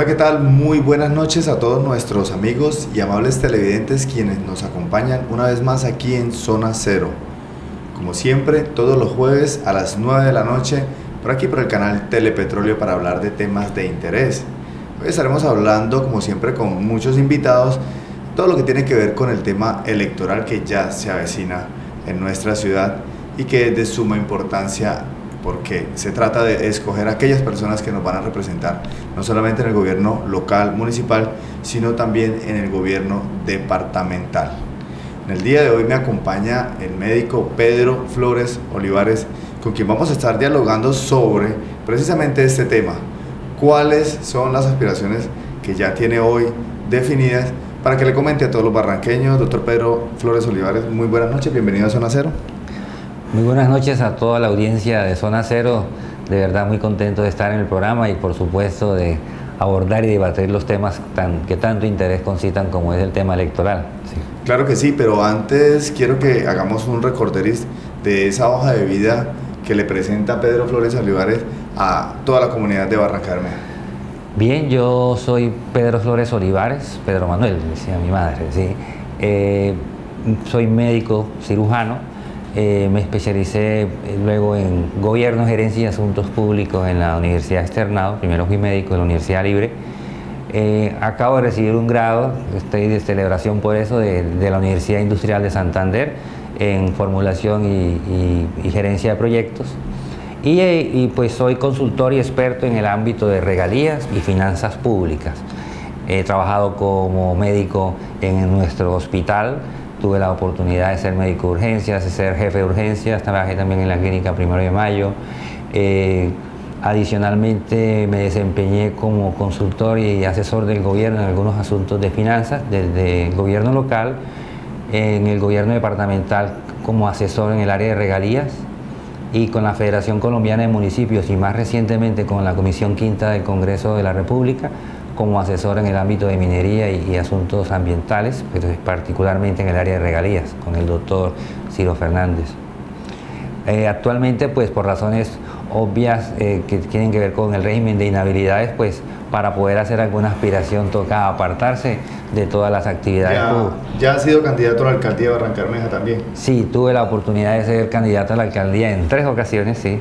¿qué tal? Muy buenas noches a todos nuestros amigos y amables televidentes quienes nos acompañan una vez más aquí en Zona Cero. Como siempre, todos los jueves a las 9 de la noche, por aquí por el canal Telepetróleo para hablar de temas de interés. Hoy estaremos hablando, como siempre, con muchos invitados, todo lo que tiene que ver con el tema electoral que ya se avecina en nuestra ciudad y que es de suma importancia porque se trata de escoger a aquellas personas que nos van a representar, no solamente en el gobierno local, municipal, sino también en el gobierno departamental. En el día de hoy me acompaña el médico Pedro Flores Olivares, con quien vamos a estar dialogando sobre precisamente este tema. ¿Cuáles son las aspiraciones que ya tiene hoy definidas? Para que le comente a todos los barranqueños, doctor Pedro Flores Olivares, muy buenas noches, bienvenido a Zona Cero. Muy buenas noches a toda la audiencia de Zona Cero, de verdad muy contento de estar en el programa y por supuesto de abordar y debatir los temas que tanto interés concitan como es el tema electoral. Sí. Claro que sí, pero antes quiero que hagamos un recorderis de esa hoja de vida que le presenta Pedro Flores Olivares a toda la comunidad de Barranca-Bermeja. Bien, yo soy Pedro Flores Olivares, Pedro Manuel, decía mi madre, ¿sí? Soy médico cirujano. Me especialicé luego en Gobierno, Gerencia y Asuntos Públicos en la Universidad Externado. Primero fui médico de la Universidad Libre. Acabo de recibir un grado, estoy de celebración por eso, de la Universidad Industrial de Santander en formulación y gerencia de proyectos. Y pues soy consultor y experto en el ámbito de regalías y finanzas públicas. He trabajado como médico en nuestro hospital. Tuve la oportunidad de ser médico de urgencias, de ser jefe de urgencias, trabajé también en la clínica 1 de Mayo. Adicionalmente me desempeñé como consultor y asesor del gobierno en algunos asuntos de finanzas, desde el gobierno local, en el gobierno departamental como asesor en el área de regalías y con la Federación Colombiana de Municipios y más recientemente con la Comisión Quinta del Congreso de la República, como asesor en el ámbito de minería y asuntos ambientales, pero particularmente en el área de regalías, con el doctor Ciro Fernández. Actualmente, pues por razones obvias que tienen que ver con el régimen de inhabilidades, pues para poder hacer alguna aspiración toca apartarse de todas las actividades. ¿Ya ha sido candidato a la alcaldía de Barranca-Bermeja también? Sí, tuve la oportunidad de ser candidato a la alcaldía en 3 ocasiones, sí.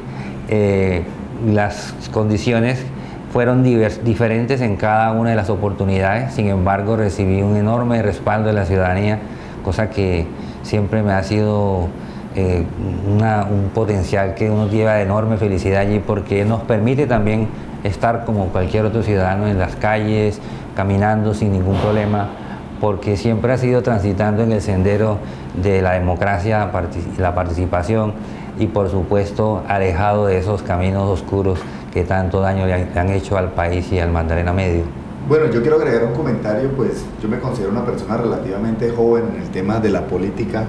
Las condiciones fueron diferentes en cada una de las oportunidades, sin embargo recibí un enorme respaldo de la ciudadanía, cosa que siempre me ha sido un potencial que uno lleva de enorme felicidad allí, porque nos permite también estar como cualquier otro ciudadano en las calles, caminando sin ningún problema, porque siempre ha sido transitando en el sendero de la democracia, la participación y por supuesto alejado de esos caminos oscuros que tanto daño le han hecho al país y al Magdalena Medio. Bueno, yo quiero agregar un comentario, pues yo me considero una persona relativamente joven en el tema de la política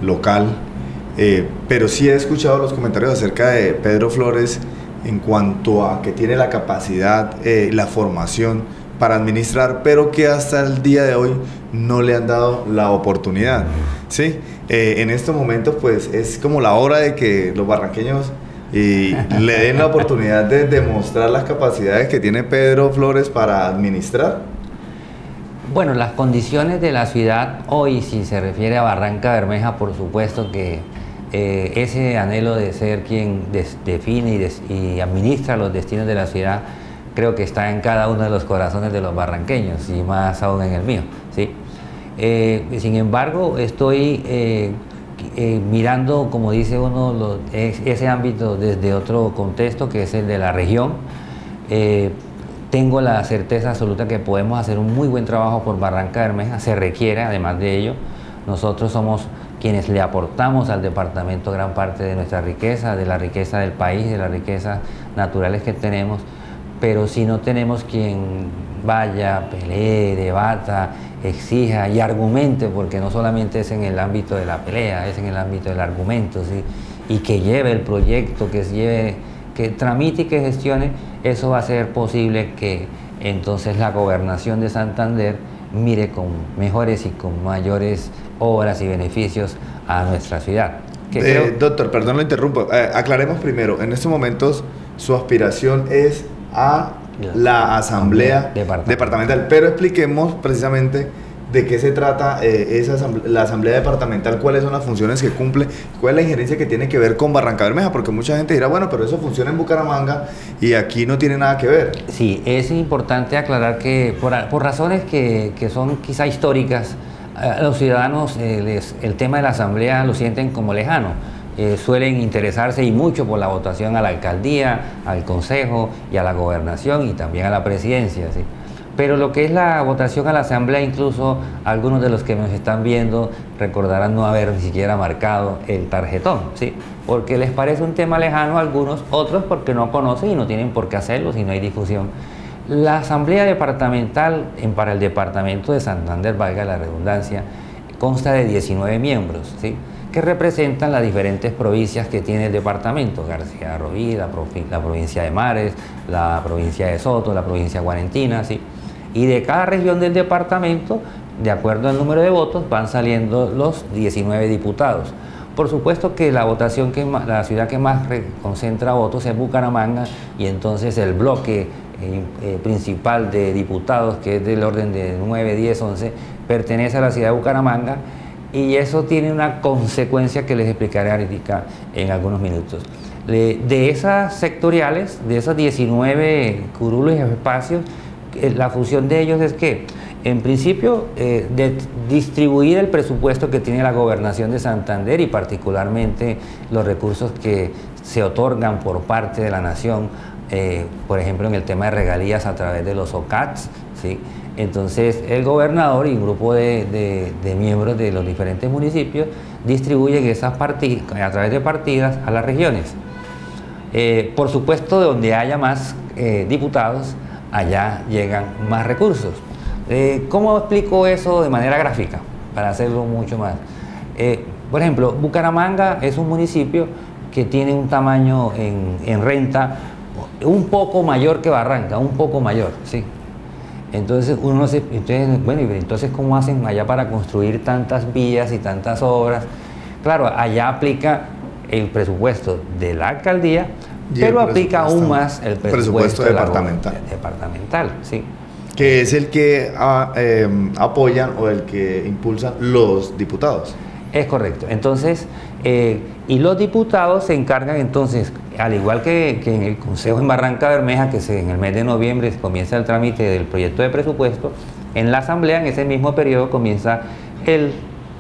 local, pero sí he escuchado los comentarios acerca de Pedro Flores en cuanto a que tiene la capacidad, la formación para administrar, pero que hasta el día de hoy no le han dado la oportunidad, ¿sí? En estos momentos pues es como la hora de que los barranqueños le den la oportunidad de demostrar las capacidades que tiene Pedro Flores para administrar. Bueno, las condiciones de la ciudad hoy, si se refiere a Barranca-Bermeja, por supuesto que ese anhelo de ser quien define y administra los destinos de la ciudad, creo que está en cada uno de los corazones de los barranqueños y más aún en el mío, ¿sí? Sin embargo, estoy mirando, como dice uno, ese ámbito desde otro contexto, que es el de la región. Tengo la certeza absoluta que podemos hacer un muy buen trabajo por Barranca-Bermeja, se requiere, además de ello. Nosotros somos quienes le aportamos al departamento gran parte de nuestra riqueza, de la riqueza del país, de las riquezas naturales que tenemos, pero si no tenemos quien vaya, pelee, debata, exija y argumente, porque no solamente es en el ámbito de la pelea, es en el ámbito del argumento, ¿sí? Y que lleve el proyecto, que tramite y que gestione, eso va a hacer posible que entonces la gobernación de Santander mire con mejores y con mayores obras y beneficios a nuestra ciudad. Doctor, perdón lo interrumpo, aclaremos primero, en estos momentos su aspiración es a la Asamblea Departamental. Pero expliquemos precisamente de qué se trata la Asamblea Departamental, cuáles son las funciones que cumple, cuál es la injerencia que tiene que ver con Barrancabermeja, porque mucha gente dirá, bueno, pero eso funciona en Bucaramanga y aquí no tiene nada que ver. Sí, es importante aclarar que por razones que son quizá históricas, a los ciudadanos el tema de la Asamblea lo sienten como lejano. Suelen interesarse y mucho por la votación a la alcaldía, al consejo y a la gobernación y también a la presidencia, ¿sí? Pero lo que es la votación a la asamblea, incluso algunos de los que nos están viendo recordarán no haber ni siquiera marcado el tarjetón, ¿sí? Porque les parece un tema lejano a algunos, otros porque no conocen y no tienen por qué hacerlo si no hay difusión. La asamblea departamental para el departamento de Santander, valga la redundancia, consta de 19 miembros, ¿sí? Que representan las diferentes provincias que tiene el departamento: García Rovira, la provincia de Mares, la provincia de Soto, la provincia guarentina, ¿sí? Y de cada región del departamento, de acuerdo al número de votos, van saliendo los 19 diputados. Por supuesto que la votación la ciudad que más concentra votos es Bucaramanga, y entonces el bloque principal de diputados, que es del orden de 9, 10, 11, pertenece a la ciudad de Bucaramanga, y eso tiene una consecuencia que les explicaré ahorita en algunos minutos. De esas sectoriales, de esos 19 curules y espacios, la función de ellos es que, en principio, de distribuir el presupuesto que tiene la Gobernación de Santander y particularmente los recursos que se otorgan por parte de la Nación, por ejemplo, en el tema de regalías a través de los OCATs, ¿sí? Entonces, el gobernador y un grupo de miembros de los diferentes municipios distribuyen esas partidas a través de partidas a las regiones. Por supuesto, donde haya más diputados, allá llegan más recursos. ¿Cómo explico eso de manera gráfica? Para hacerlo mucho más. Por ejemplo, Bucaramanga es un municipio que tiene un tamaño en renta un poco mayor que Barranca, un poco mayor, ¿sí? Entonces uno se... bueno, entonces ¿cómo hacen allá para construir tantas vías y tantas obras? Claro, allá aplica el presupuesto de la alcaldía, pero aplica aún más el presupuesto departamental, sí. Que es el que apoyan o el que impulsan los diputados. Es correcto. Entonces, y los diputados se encargan entonces, al igual que en el Consejo en Barrancabermeja, que en el mes de noviembre comienza el trámite del proyecto de presupuesto, en la Asamblea en ese mismo periodo comienza el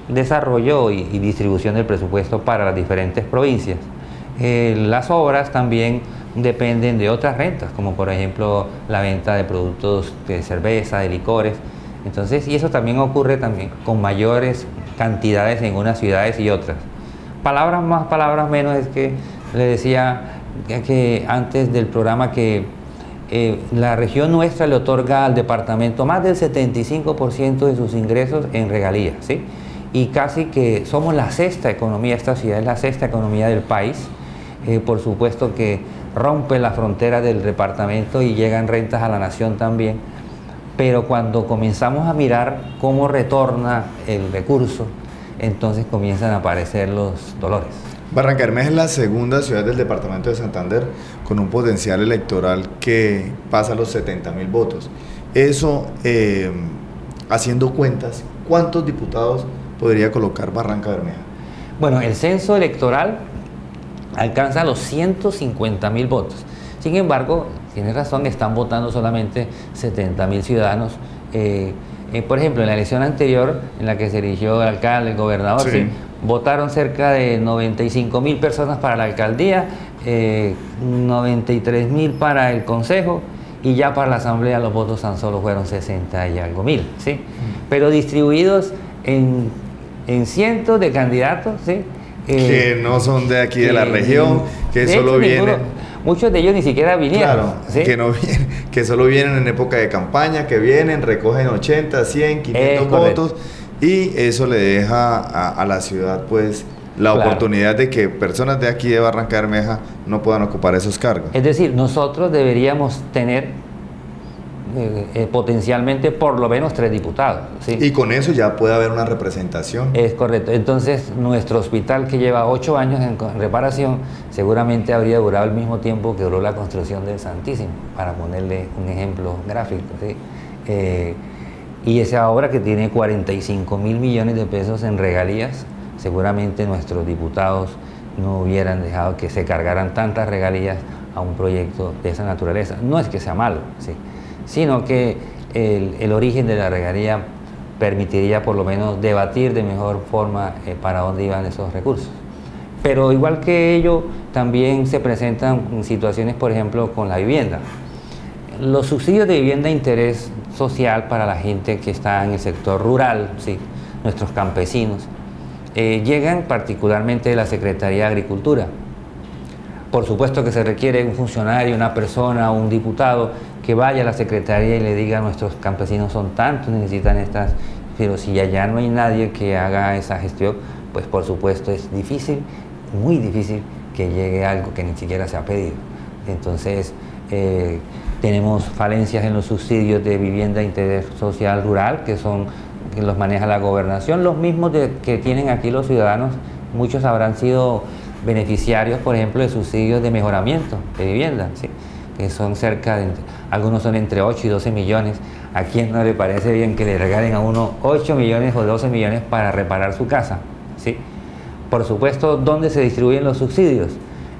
desarrollo y distribución del presupuesto para las diferentes provincias. Las obras también dependen de otras rentas, como por ejemplo la venta de productos de cerveza, de licores. Entonces, y eso también ocurre también con mayores cantidades en unas ciudades y otras. Palabras más, palabras menos, es que le decía que antes del programa que la región nuestra le otorga al departamento más del 75% de sus ingresos en regalías, ¿sí? Y casi que somos la sexta economía, esta ciudad es la sexta economía del país. Por supuesto que rompe la frontera del departamento y llegan rentas a la nación también, pero cuando comenzamos a mirar cómo retorna el recurso, entonces comienzan a aparecer los dolores. Barrancabermeja es la segunda ciudad del departamento de Santander con un potencial electoral que pasa los 70.000 votos. Eso, haciendo cuentas, ¿cuántos diputados podría colocar Barrancabermeja? Bueno, el censo electoral alcanza los 150.000 votos. Sin embargo, tiene razón, están votando solamente 70.000 ciudadanos. Por ejemplo, en la elección anterior, en la que se eligió el alcalde, el gobernador, sí, votaron cerca de 95.000 personas para la alcaldía, 93.000 para el consejo, y ya para la asamblea los votos tan solo fueron 60 y algo mil, ¿sí? Pero distribuidos en cientos de candidatos, ¿sí? Que no son de aquí de la región, que solo vienen... Muchos de ellos ni siquiera vinieron. Claro, ¿sí? que no vienen, que solo vienen en época de campaña, que vienen, recogen 80, 100, 500 votos, y eso le deja a la ciudad pues la oportunidad de que personas de aquí de Barrancabermeja no puedan ocupar esos cargos. Es decir, nosotros deberíamos tener potencialmente por lo menos 3 diputados. ¿Sí? Y con eso ya puede haber una representación. Es correcto. Entonces, nuestro hospital, que lleva 8 años en reparación, seguramente habría durado el mismo tiempo que duró la construcción del Santísimo, para ponerle un ejemplo gráfico. ¿Sí? Y esa obra, que tiene 45.000 millones de pesos en regalías, seguramente nuestros diputados no hubieran dejado que se cargaran tantas regalías a un proyecto de esa naturaleza. No es que sea malo, ¿sí? Sino que el origen de la regalía permitiría por lo menos debatir de mejor forma para dónde iban esos recursos. Pero igual que ello, también se presentan situaciones, por ejemplo, con la vivienda. Los subsidios de vivienda de interés social para la gente que está en el sector rural, ¿sí? Nuestros campesinos, llegan particularmente de la Secretaría de Agricultura. Por supuesto que se requiere un funcionario, una persona, un diputado que vaya a la Secretaría y le diga: nuestros campesinos son tantos, necesitan estas, pero si allá no hay nadie que haga esa gestión, pues por supuesto es difícil, muy difícil que llegue algo que ni siquiera se ha pedido. Entonces, tenemos falencias en los subsidios de vivienda de interés social rural, que los maneja la gobernación, los mismos que tienen aquí los ciudadanos. Muchos habrán sido beneficiarios, por ejemplo, de subsidios de mejoramiento de vivienda, ¿sí? Que son algunos son entre 8 y 12 millones. ¿A quién no le parece bien que le regalen a uno 8 millones o 12 millones para reparar su casa? ¿Sí? Por supuesto, ¿dónde se distribuyen los subsidios?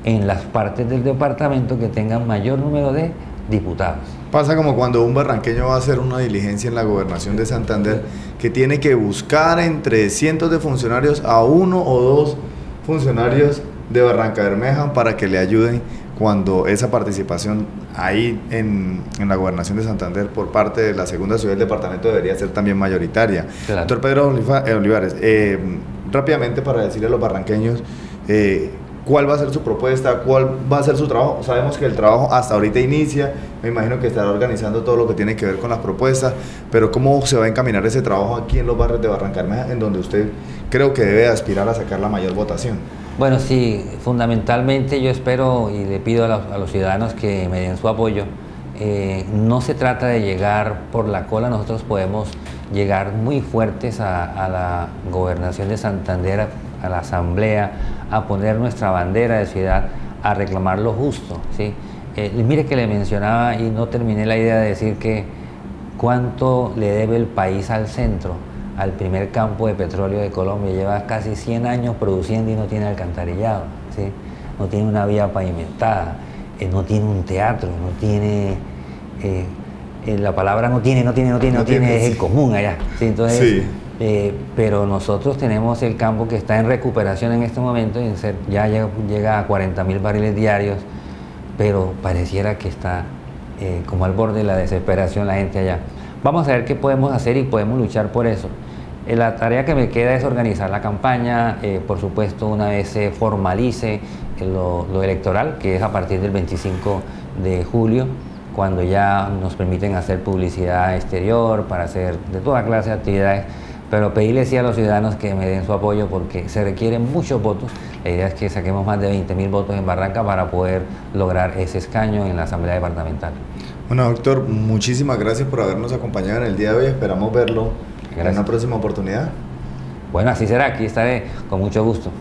En las partes del departamento que tengan mayor número de diputados. Pasa como cuando un barranqueño va a hacer una diligencia en la gobernación de Santander, que tiene que buscar entre cientos de funcionarios a 1 o 2 funcionarios de Barrancabermeja para que le ayuden, cuando esa participación ahí en la gobernación de Santander por parte de la segunda ciudad del departamento debería ser también mayoritaria. Claro. Doctor Pedro Olivares, rápidamente, para decirle a los barranqueños cuál va a ser su propuesta, cuál va a ser su trabajo. Sabemos que el trabajo hasta ahorita inicia, me imagino que estará organizando todo lo que tiene que ver con las propuestas, pero ¿cómo se va a encaminar ese trabajo aquí en los barrios de Barrancabermeja, en donde usted creo que debe aspirar a sacar la mayor votación? Bueno, sí, fundamentalmente yo espero y le pido a los ciudadanos que me den su apoyo. No se trata de llegar por la cola, nosotros podemos llegar muy fuertes a la gobernación de Santander, a la asamblea, a poner nuestra bandera de ciudad, a reclamar lo justo, ¿sí? Mire que le mencionaba y no terminé la idea de decir que cuánto le debe el país al centro, al primer campo de petróleo de Colombia. Lleva casi 100 años produciendo y no tiene alcantarillado, ¿sí? No tiene una vía pavimentada, no tiene un teatro, no tiene... la palabra no tiene es el común allá, ¿sí? Entonces, sí. Pero nosotros tenemos el campo que está en recuperación en este momento, y ya llega a 40.000 barriles diarios, pero pareciera que está como al borde de la desesperación la gente allá. Vamos a ver qué podemos hacer y podemos luchar por eso. La tarea que me queda es organizar la campaña, por supuesto, una vez se formalice lo electoral, que es a partir del 25 de julio, cuando ya nos permiten hacer publicidad exterior para hacer de toda clase de actividades, pero pedirles sí a los ciudadanos que me den su apoyo, porque se requieren muchos votos. La idea es que saquemos más de 20.000 votos en Barranca para poder lograr ese escaño en la Asamblea Departamental. Bueno, doctor, muchísimas gracias por habernos acompañado en el día de hoy. Esperamos verlo en una próxima oportunidad. Bueno, así será. Aquí estaré con mucho gusto.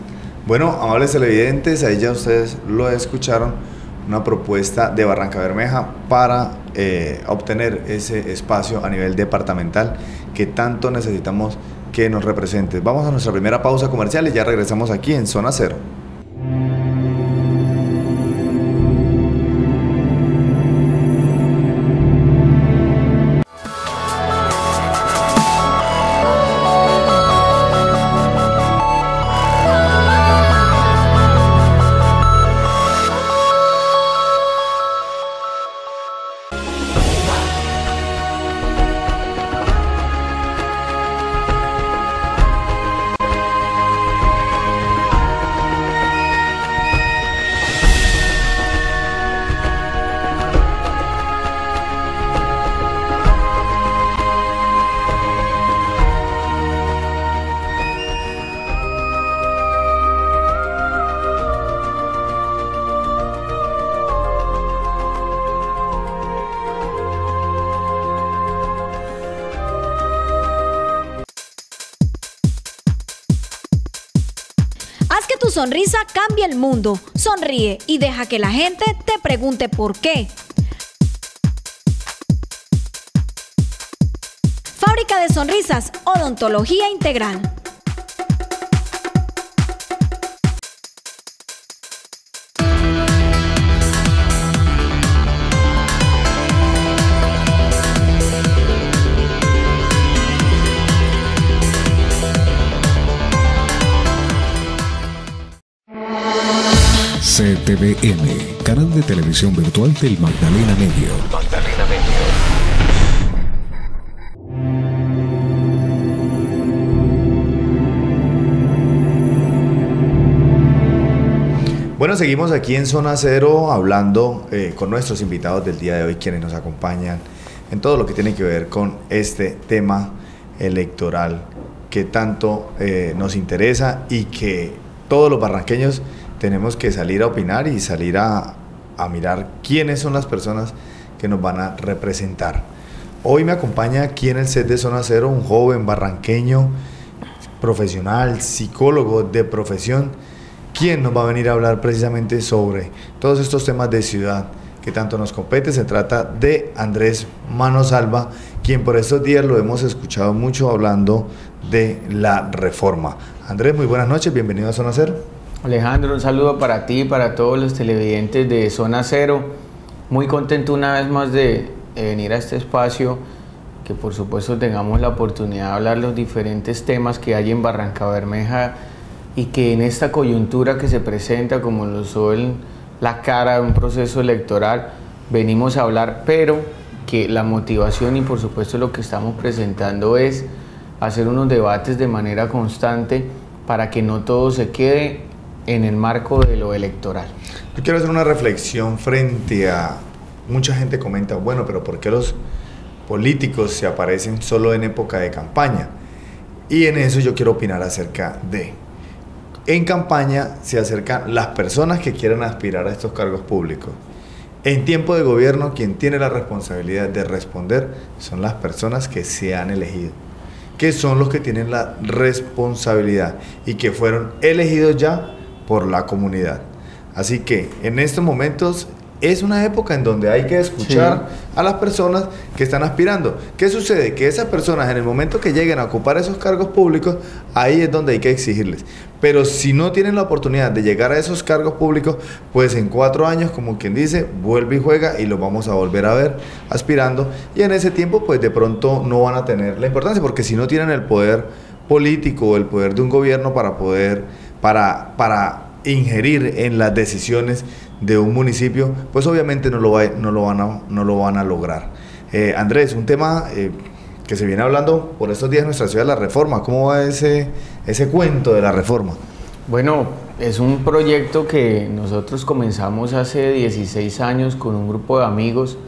Bueno, amables televidentes, ahí ya ustedes lo escucharon. Una propuesta de Barrancabermeja para obtener ese espacio a nivel departamental que tanto necesitamos que nos represente. Vamos a nuestra primera pausa comercial y ya regresamos aquí en Zona Cero. sonrisa cambia el mundo. Sonríe y deja que la gente te pregunte por qué. Fábrica de Sonrisas, Odontología Integral. CTVN, canal de televisión virtual del Magdalena Medio. Magdalena Medio. Bueno, seguimos aquí en Zona Cero hablando con nuestros invitados del día de hoy, quienes nos acompañan en todo lo que tiene que ver con este tema electoral que tanto nos interesa y que todos los barranqueños tenemos que salir a opinar y salir a mirar quiénes son las personas que nos van a representar. Hoy me acompaña aquí en el set de Zona Cero un joven barranqueño, profesional, psicólogo de profesión, quien nos va a venir a hablar precisamente sobre todos estos temas de ciudad que tanto nos compete. Se trata de Andrés Manosalva, quien por estos días lo hemos escuchado mucho hablando de la reforma. Andrés, muy buenas noches, bienvenido a Zona Cero. Alejandro, un saludo para ti y para todos los televidentes de Zona Cero. Muy contento una vez más de venir a este espacio, que por supuesto tengamos la oportunidad de hablar los diferentes temas que hay en Barrancabermeja y que en esta coyuntura que se presenta, como lo son la cara de un proceso electoral, venimos a hablar, pero que la motivación y por supuesto lo que estamos presentando es hacer unos debates de manera constante para que no todo se quede en el marco de lo electoral. Yo quiero hacer una reflexión frente a... Mucha gente comenta, bueno, pero ¿por qué los políticos se aparecen solo en época de campaña? Y en eso yo quiero opinar acerca de... En campaña se acercan las personas que quieran aspirar a estos cargos públicos. En tiempo de gobierno, quien tiene la responsabilidad de responder son las personas que se han elegido, que son los que tienen la responsabilidad y que fueron elegidos ya por la comunidad. Así que en estos momentos es una época en donde hay que escuchar a las personas que están aspirando. ¿Qué sucede? Que esas personas, en el momento que lleguen a ocupar esos cargos públicos, ahí es donde hay que exigirles. Pero si no tienen la oportunidad de llegar a esos cargos públicos, pues en 4 años, como quien dice, vuelve y juega y los vamos a volver a ver aspirando. Y en ese tiempo, pues de pronto no van a tener la importancia, porque si no tienen el poder político o el poder de un gobierno para poder, para ingerir en las decisiones de un municipio, pues obviamente no lo van a lograr. Andrés, un tema que se viene hablando por estos días en nuestra ciudad, la reforma. ¿Cómo va ese cuento de la reforma? Bueno, es un proyecto que nosotros comenzamos hace 16 años con un grupo de amigos.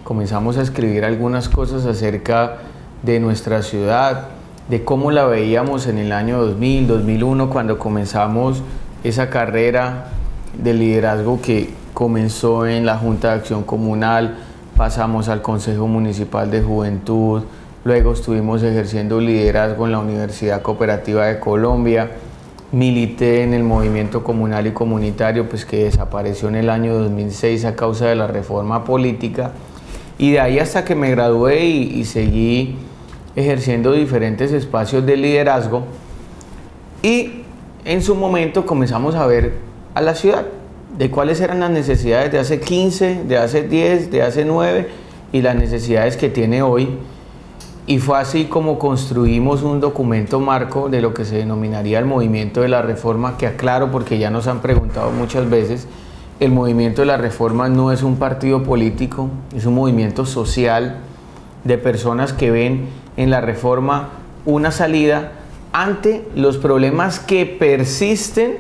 Comenzamos a escribir algunas cosas acerca de nuestra ciudad, de cómo la veíamos en el año 2000, 2001, cuando comenzamos esa carrera de liderazgo que comenzó en la Junta de Acción Comunal, pasamos al Consejo Municipal de Juventud, luego estuvimos ejerciendo liderazgo en la Universidad Cooperativa de Colombia, milité en el movimiento comunal y comunitario, pues que desapareció en el año 2006 a causa de la reforma política, y de ahí hasta que me gradué y seguí ejerciendo diferentes espacios de liderazgo, y en su momento comenzamos a ver a la ciudad, de cuáles eran las necesidades de hace 15, de hace 10, de hace 9 y las necesidades que tiene hoy. Y fue así como construimos un documento marco de lo que se denominaría el movimiento de la reforma, que aclaro porque ya nos han preguntado muchas veces, el movimiento de la reforma no es un partido político, es un movimiento social de personas que ven en la reforma una salida ante los problemas que persisten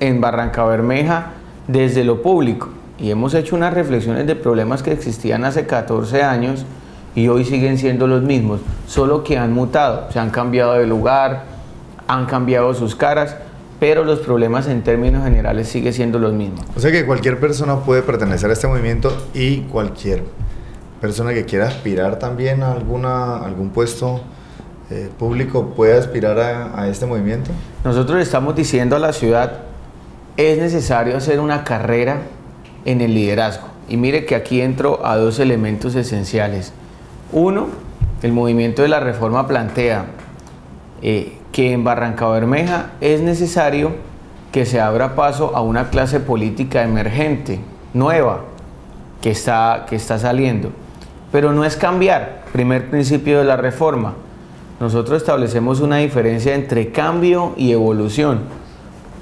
en Barrancabermeja desde lo público, y hemos hecho unas reflexiones de problemas que existían hace 14 años y hoy siguen siendo los mismos, solo que han mutado, se han cambiado de lugar, han cambiado sus caras, pero los problemas en términos generales siguen siendo los mismos. O sea que cualquier persona puede pertenecer a este movimiento y cualquier persona que quiera aspirar también a algún puesto público puede aspirar a este movimiento. Nosotros estamos diciendo a la ciudad es necesario hacer una carrera en el liderazgo. Y mire que aquí entro a dos elementos esenciales. Uno, el movimiento de la reforma plantea que en Barrancabermeja es necesario que se abra paso a una clase política emergente, nueva, que está saliendo. Pero no es cambiar, primer principio de la reforma. Nosotros establecemos una diferencia entre cambio y evolución.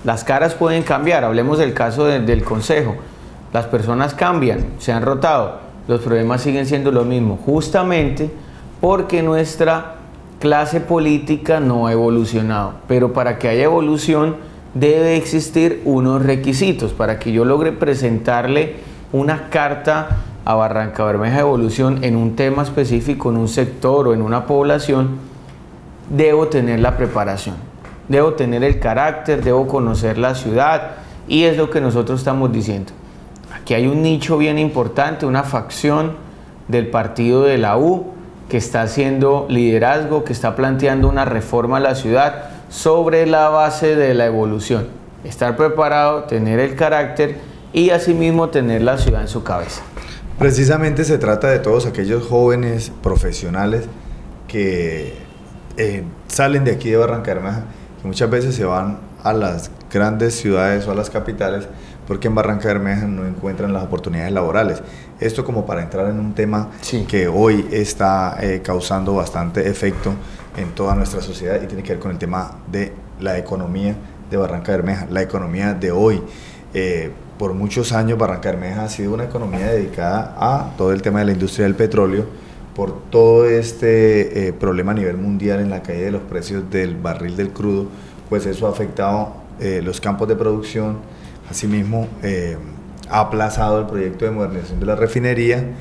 Las caras pueden cambiar, hablemos del caso del Consejo. Las personas cambian, se han rotado, los problemas siguen siendo los mismos, justamente porque nuestra clase política no ha evolucionado. Pero para que haya evolución debe existir unos requisitos. Para que yo logre presentarle una carta a Barrancabermeja de evolución en un tema específico, en un sector o en una población, debo tener la preparación, debo tener el carácter, debo conocer la ciudad, y es lo que nosotros estamos diciendo. Aquí hay un nicho bien importante, una facción del partido de la U que está haciendo liderazgo, que está planteando una reforma a la ciudad sobre la base de la evolución. Estar preparado, tener el carácter y asimismo tener la ciudad en su cabeza. Precisamente se trata de todos aquellos jóvenes profesionales que salen de aquí de Barrancabermeja, que muchas veces se van a las grandes ciudades o a las capitales porque en Barrancabermeja no encuentran las oportunidades laborales. Esto como para entrar en un tema que hoy está causando bastante efecto en toda nuestra sociedad y tiene que ver con el tema de la economía de Barrancabermeja, la economía de hoy. Por muchos años Barrancabermeja ha sido una economía dedicada a todo el tema de la industria del petróleo, por todo este problema a nivel mundial en la caída de los precios del barril del crudo, pues eso ha afectado los campos de producción. Asimismo, ha aplazado el proyecto de modernización de la refinería,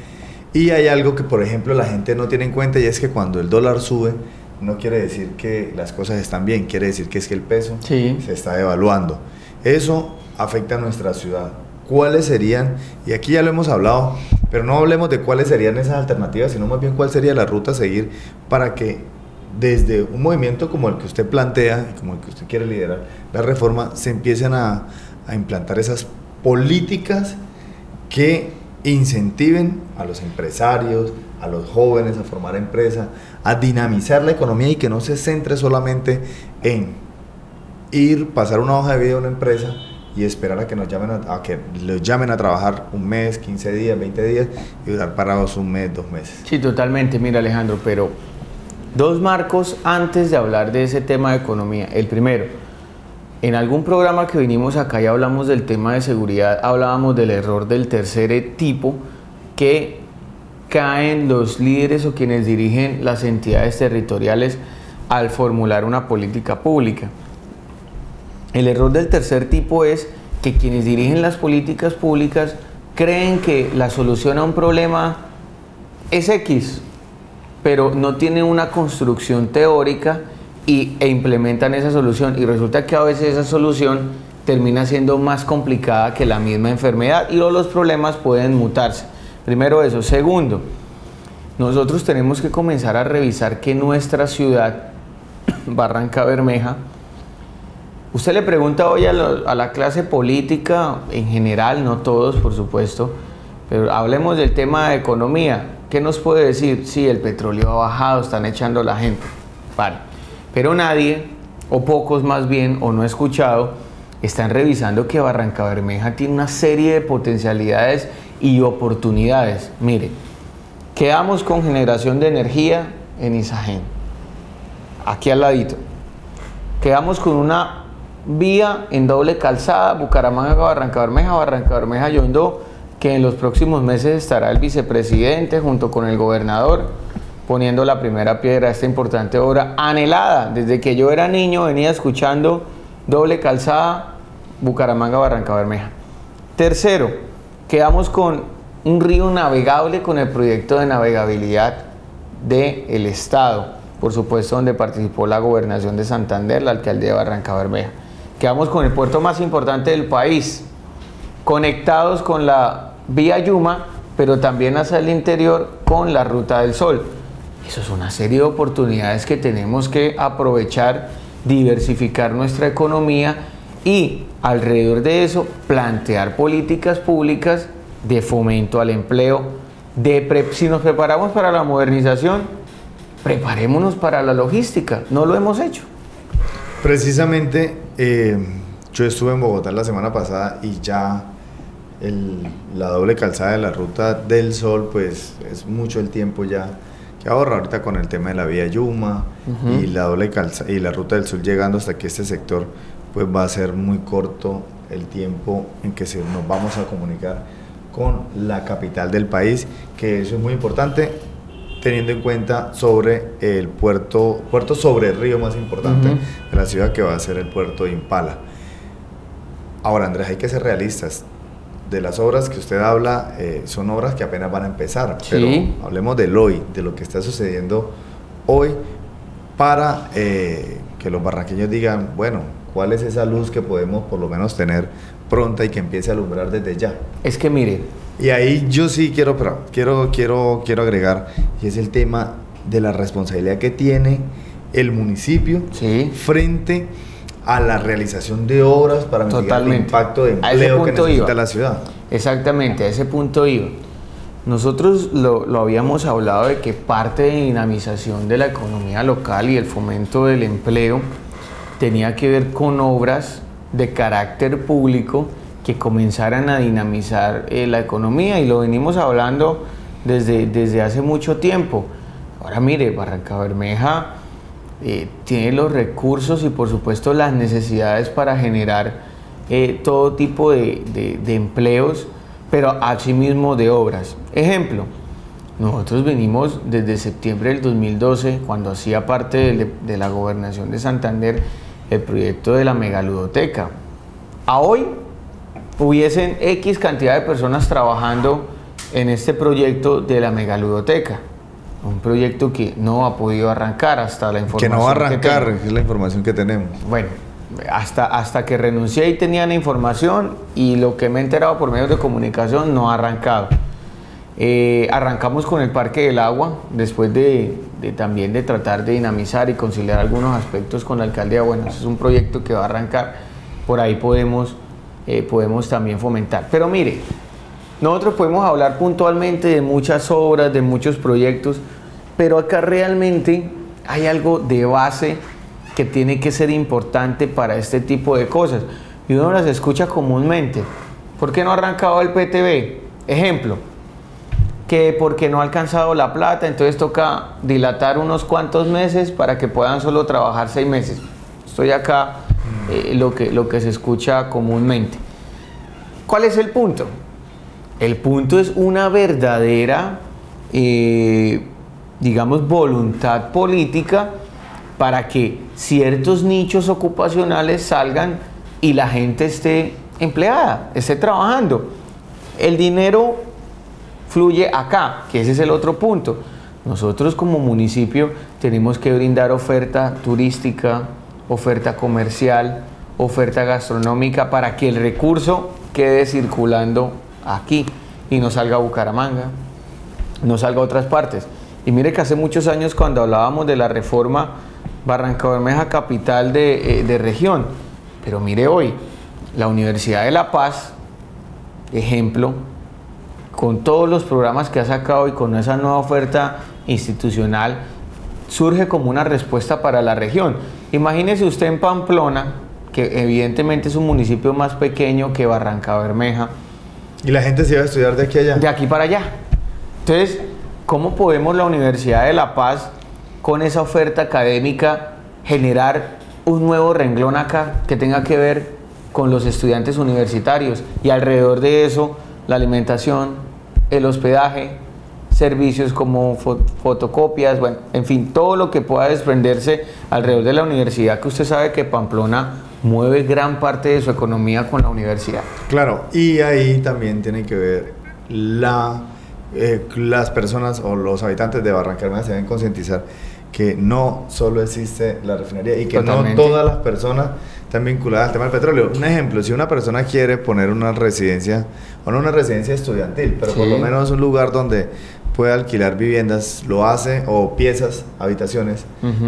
y hay algo que, por ejemplo, la gente no tiene en cuenta, y es que cuando el dólar sube, no quiere decir que las cosas están bien, quiere decir que es que el peso se está devaluando. Eso afecta a nuestra ciudad. ¿Cuáles serían? Y aquí ya lo hemos hablado, pero no hablemos de cuáles serían esas alternativas, sino más bien cuál sería la ruta a seguir para que desde un movimiento como el que usted plantea, como el que usted quiere liderar, la reforma, se empiecen a implantar esas políticas que incentiven a los empresarios, a los jóvenes a formar empresas, a dinamizar la economía y que no se centre solamente en pasar una hoja de vida a una empresa y esperar a que nos llamen a trabajar un mes, 15 días, 20 días y estar parados un mes, 2 meses. Sí, totalmente. Mira, Alejandro, pero dos marcos antes de hablar de ese tema de economía. El primero, en algún programa que vinimos acá y hablamos del tema de seguridad, hablábamos del error del tercer tipo que caen los líderes o quienes dirigen las entidades territoriales al formular una política pública. El error del tercer tipo es que quienes dirigen las políticas públicas creen que la solución a un problema es X, pero no tienen una construcción teórica e implementan esa solución, y resulta que a veces esa solución termina siendo más complicada que la misma enfermedad y los problemas pueden mutarse. Primero eso. Segundo, nosotros tenemos que comenzar a revisar que nuestra ciudad, Barrancabermeja, usted le pregunta hoy a la clase política en general, no todos por supuesto, pero hablemos del tema de economía. ¿Qué nos puede decir? Sí, el petróleo ha bajado, están echando a la gente. Vale. Pero nadie, o pocos más bien, o no he escuchado, están revisando que Barrancabermeja tiene una serie de potencialidades y oportunidades. Mire, quedamos con generación de energía en Isagen, aquí al ladito. Quedamos con una vía en doble calzada, Bucaramanga-Barrancabermeja, Barrancabermeja-Yondó, que en los próximos meses estará el vicepresidente junto con el gobernador poniendo la primera piedra a esta importante obra anhelada. Desde que yo era niño venía escuchando doble calzada Bucaramanga-Barrancabermeja. Tercero, quedamos con un río navegable con el proyecto de navegabilidad del Estado, por supuesto donde participó la Gobernación de Santander, la Alcaldía de Barrancabermeja. Quedamos con el puerto más importante del país, conectados con la vía Yuma, pero también hacia el interior con la Ruta del Sol. Eso es una serie de oportunidades que tenemos que aprovechar, diversificar nuestra economía y alrededor de eso plantear políticas públicas de fomento al empleo, si nos preparamos para la modernización, preparémonos para la logística, no lo hemos hecho. Precisamente, yo estuve en Bogotá la semana pasada y ya la doble calzada de la Ruta del Sol, pues es mucho el tiempo ya que ahorra ahorita con el tema de la vía Yuma y la doble calzada y la Ruta del Sol llegando hasta aquí este sector, pues va a ser muy corto el tiempo en que nos vamos a comunicar con la capital del país, que eso es muy importante teniendo en cuenta sobre el puerto sobre el río más importante de la ciudad, que va a ser el puerto de Impala. Ahora, Andrés, hay que ser realistas. De las obras que usted habla, son obras que apenas van a empezar, sí, pero hablemos del hoy, de lo que está sucediendo hoy, para que los barranqueños digan, bueno, ¿cuál es esa luz que podemos por lo menos tener pronta y que empiece a alumbrar desde ya? Es que mire, y ahí yo sí quiero agregar, y es el tema de la responsabilidad que tiene el municipio, sí, frente a la realización de obras para mitigar el impacto de empleo que necesita la ciudad. Exactamente, a ese punto iba. Nosotros lo habíamos hablado de que parte de dinamización de la economía local y el fomento del empleo tenía que ver con obras de carácter público que comenzaran a dinamizar la economía, y lo venimos hablando desde hace mucho tiempo. Ahora mire, Barrancabermeja tiene los recursos y por supuesto las necesidades para generar todo tipo de empleos, pero asimismo de obras. Ejemplo, nosotros venimos desde septiembre del 2012, cuando hacía parte de la gobernación de Santander, el proyecto de la megaludoteca. A hoy hubiesen X cantidad de personas trabajando en este proyecto de la megaludoteca. Un proyecto que no ha podido arrancar hasta la información que no va a arrancar, es la información que tenemos. Bueno, hasta que renuncié y tenía la información, y lo que me he enterado por medios de comunicación, no ha arrancado. Arrancamos con el Parque del Agua, después también de tratar de dinamizar y conciliar algunos aspectos con la alcaldía. Bueno, es un proyecto que va a arrancar, por ahí podemos también fomentar. Pero mire, nosotros podemos hablar puntualmente de muchas obras, de muchos proyectos, pero acá realmente hay algo de base que tiene que ser importante para este tipo de cosas, y uno las escucha comúnmente. ¿Por qué no ha arrancado el PTV? Ejemplo, que porque no ha alcanzado la plata, entonces toca dilatar unos cuantos meses para que puedan solo trabajar 6 meses. Estoy acá, lo que se escucha comúnmente. ¿Cuál es el punto? El punto es una verdadera, digamos, voluntad política para que ciertos nichos ocupacionales salgan y la gente esté empleada, esté trabajando. El dinero fluye acá, que ese es el otro punto. Nosotros como municipio tenemos que brindar oferta turística, oferta comercial, oferta gastronómica, para que el recurso quede circulando aquí y no salga a Bucaramanga, no salga a otras partes. Y mire que hace muchos años, cuando hablábamos de la reforma Barrancabermeja capital de región, pero mire hoy, la Universidad de La Paz, ejemplo, con todos los programas que ha sacado y con esa nueva oferta institucional, surge como una respuesta para la región. Imagínese usted en Pamplona, que evidentemente es un municipio más pequeño que Barrancabermeja, y la gente se iba a estudiar de aquí a allá. De aquí para allá. Entonces, ¿cómo podemos la Universidad de La Paz, con esa oferta académica, generar un nuevo renglón acá que tenga que ver con los estudiantes universitarios? Y alrededor de eso, la alimentación, el hospedaje, servicios como fotocopias, bueno, en fin, todo lo que pueda desprenderse alrededor de la universidad, que usted sabe que Pamplona mueve gran parte de su economía con la universidad. Claro, y ahí también tiene que ver las personas o los habitantes de Barrancabermeja se deben concientizar que no solo existe la refinería y que Totalmente. No todas las personas están vinculadas al tema del petróleo. Un ejemplo, si una persona quiere poner una residencia, o no una residencia estudiantil, pero sí, por lo menos un lugar donde puede alquilar viviendas, lo hace, o piezas, habitaciones,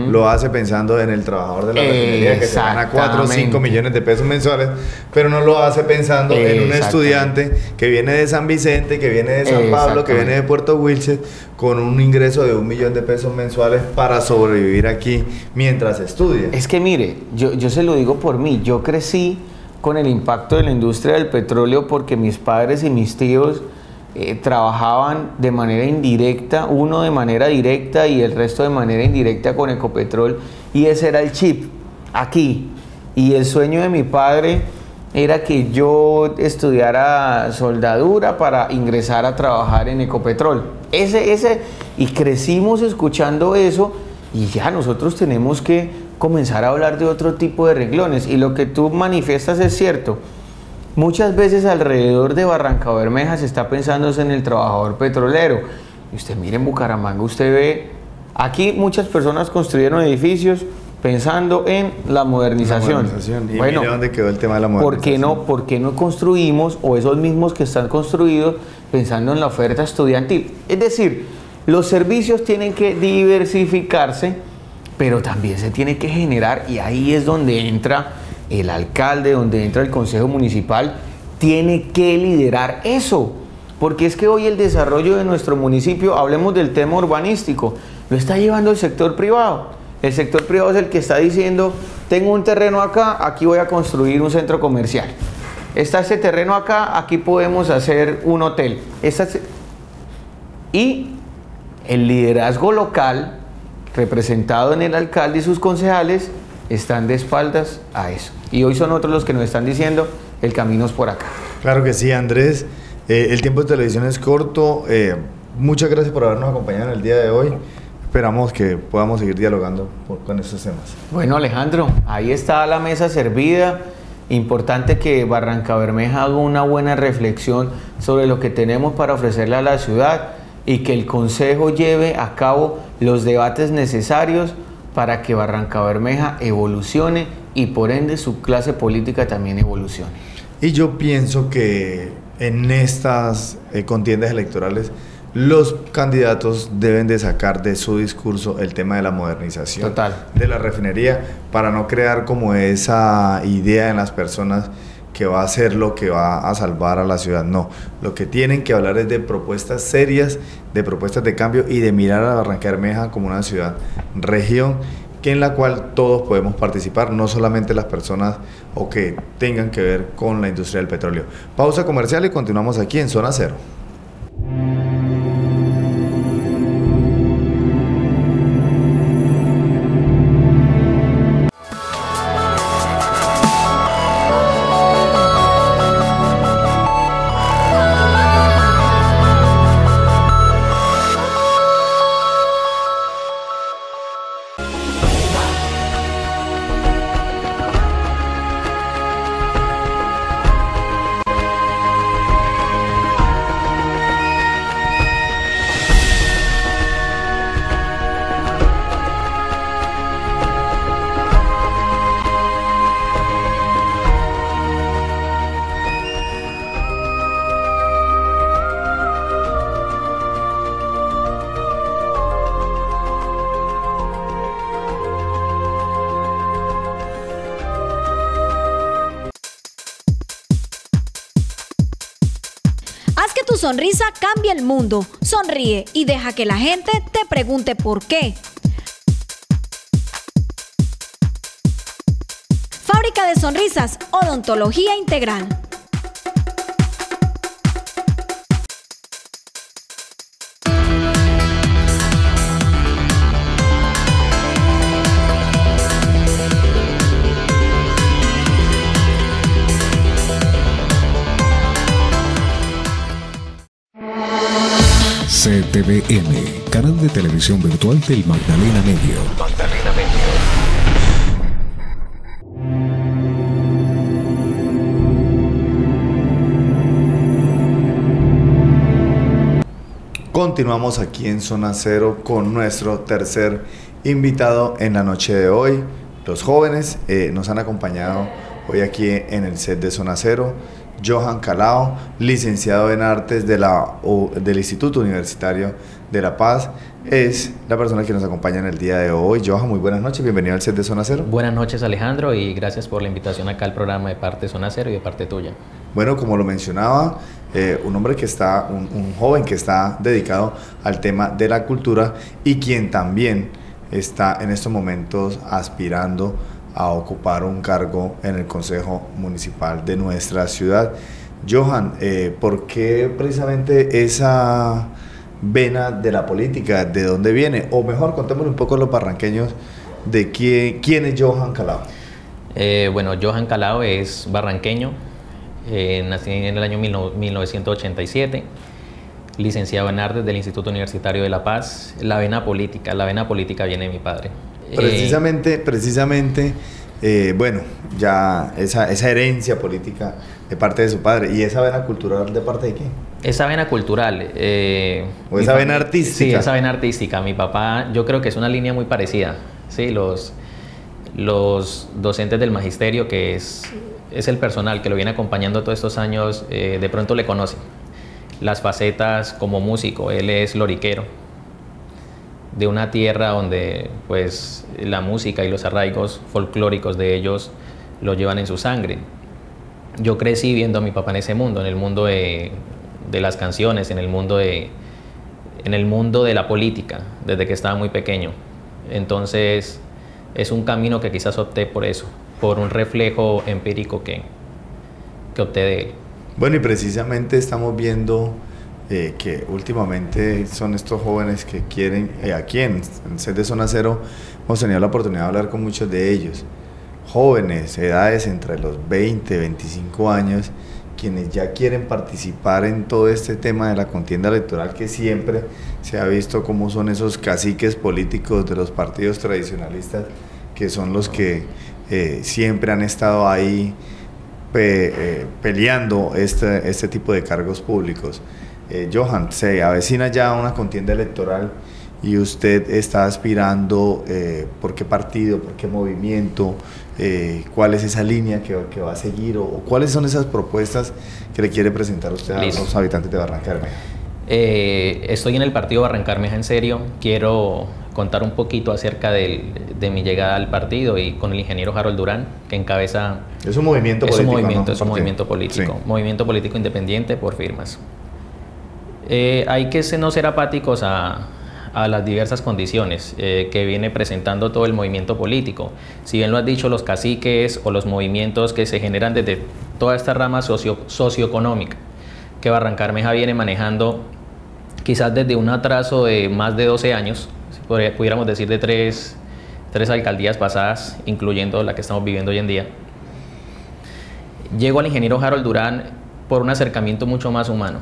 lo hace pensando en el trabajador de la refinería que se gana 4 o 5 millones de pesos mensuales, pero no lo hace pensando en un estudiante que viene de San Vicente, que viene de San Pablo, que viene de Puerto Wilches, con un ingreso de 1 millón de pesos mensuales para sobrevivir aquí mientras estudia. Es que mire, yo se lo digo por mí, yo crecí con el impacto de la industria del petróleo porque mis padres y mis tíos trabajaban de manera indirecta, uno de manera directa y el resto de manera indirecta con Ecopetrol, y ese era el chip aquí. Y el sueño de mi padre era que yo estudiara soldadura para ingresar a trabajar en Ecopetrol. Y crecimos escuchando eso, y ya nosotros tenemos que comenzar a hablar de otro tipo de renglones. Y lo que tú manifiestas es cierto. Muchas veces alrededor de Barrancabermeja se está pensando en el trabajador petrolero. Y usted mire en Bucaramanga, usted ve, aquí muchas personas construyeron edificios pensando en la modernización. Y bueno, mire dónde quedó el tema de la modernización. ¿Por qué no construimos, o esos mismos que están construidos, pensando en la oferta estudiantil? Es decir, los servicios tienen que diversificarse, pero también se tiene que generar, y ahí es donde entra el alcalde, donde entra el consejo municipal, tiene que liderar eso, porque es que hoy el desarrollo de nuestro municipio, hablemos del tema urbanístico, lo está llevando el sector privado. El sector privado es el que está diciendo, tengo un terreno acá, aquí voy a construir un centro comercial. Está este terreno acá, aquí podemos hacer un hotel. Y el liderazgo local, representado en el alcalde y sus concejales, están de espaldas a eso. Y hoy son otros los que nos están diciendo, el camino es por acá. Claro que sí, Andrés. El tiempo de televisión es corto. Muchas gracias por habernos acompañado en el día de hoy. Esperamos que podamos seguir dialogando con estos temas. Bueno, Alejandro, ahí está la mesa servida. Importante que Barrancabermeja haga una buena reflexión sobre lo que tenemos para ofrecerle a la ciudad y que el Consejo lleve a cabo los debates necesarios para que Barrancabermeja evolucione y por ende su clase política también evolucione. Y yo pienso que en estas contiendas electorales los candidatos deben de sacar de su discurso el tema de la modernización de la refinería, para no crear como esa idea en las personas que va a ser lo que va a salvar a la ciudad. No, lo que tienen que hablar es de propuestas serias, de propuestas de cambio y de mirar a Barrancabermeja como una ciudad, región, en la cual todos podemos participar, no solamente las personas o que tengan que ver con la industria del petróleo. Pausa comercial y continuamos aquí en Zona Cero. Tu sonrisa cambia el mundo. Sonríe y deja que la gente te pregunte por qué. Fábrica de Sonrisas, Odontología Integral. CTVM, canal de televisión virtual del Magdalena Medio. Continuamos aquí en Zona Cero con nuestro tercer invitado en la noche de hoy. Los jóvenes nos han acompañado hoy aquí en el set de Zona Cero. Johan Calao, licenciado en Artes del Instituto Universitario de La Paz. Es la persona que nos acompaña en el día de hoy. Johan, muy buenas noches, bienvenido al set de Zona Cero. Buenas noches, Alejandro, y gracias por la invitación acá al programa de parte de Zona Cero y de parte tuya. Bueno, como lo mencionaba, un hombre que está, un joven que está dedicado al tema de la cultura y quien también está en estos momentos aspirando a ocupar un cargo en el Consejo Municipal de nuestra ciudad. Johan, ¿por qué precisamente esa vena de la política? ¿De dónde viene? O mejor, contémosle un poco a los barranqueños de quién es Johan Calao. Bueno, Johan Calao es barranqueño, nací en el año 1987, licenciado en Artes del Instituto Universitario de La Paz. La vena política viene de mi padre. Precisamente, bueno, ya esa herencia política de parte de su padre. ¿Y esa vena cultural de parte de quién? Esa vena cultural. ¿O esa vena artística? Sí, esa vena artística. Mi papá, yo creo que es una línea muy parecida. Sí, los docentes del magisterio, que es el personal que lo viene acompañando todos estos años, de pronto le conocen las facetas como músico. Él es loriquero de una tierra donde pues la música y los arraigos folclóricos de ellos lo llevan en su sangre. Yo crecí viendo a mi papá en ese mundo, en el mundo de las canciones, en el mundo de la política, desde que estaba muy pequeño. Entonces es un camino que quizás opté por eso, por un reflejo empírico que opté de él. Bueno, y precisamente estamos viendo que últimamente son estos jóvenes que quieren, aquí en el set de Zona Cero hemos tenido la oportunidad de hablar con muchos de ellos, jóvenes, edades entre los 20, 25 años, quienes ya quieren participar en todo este tema de la contienda electoral, que siempre se ha visto cómo son esos caciques políticos de los partidos tradicionalistas, que son los que siempre han estado ahí peleando este tipo de cargos públicos. Johan, se avecina ya una contienda electoral y usted está aspirando, ¿por qué partido, por qué movimiento? ¿Cuál es esa línea que va a seguir? ¿O cuáles son esas propuestas que le quiere presentar usted a los habitantes de Barranca Bermeja? Estoy en el partido Barranca Bermeja en serio. Quiero contar un poquito acerca de mi llegada al partido y con el ingeniero Harold Durán, que encabeza... Es un movimiento político, ¿no? Es un movimiento político, sí. Movimiento político independiente por firmas. Hay que no ser apáticos a las diversas condiciones que viene presentando todo el movimiento político. Si bien lo has dicho, los caciques o los movimientos que se generan desde toda esta rama socioeconómica que Barranca Bermeja viene manejando, quizás desde un atraso de más de 12 años, pudiéramos decir de tres alcaldías pasadas, incluyendo la que estamos viviendo hoy en día. Llego al ingeniero Harold Durán por un acercamiento mucho más humano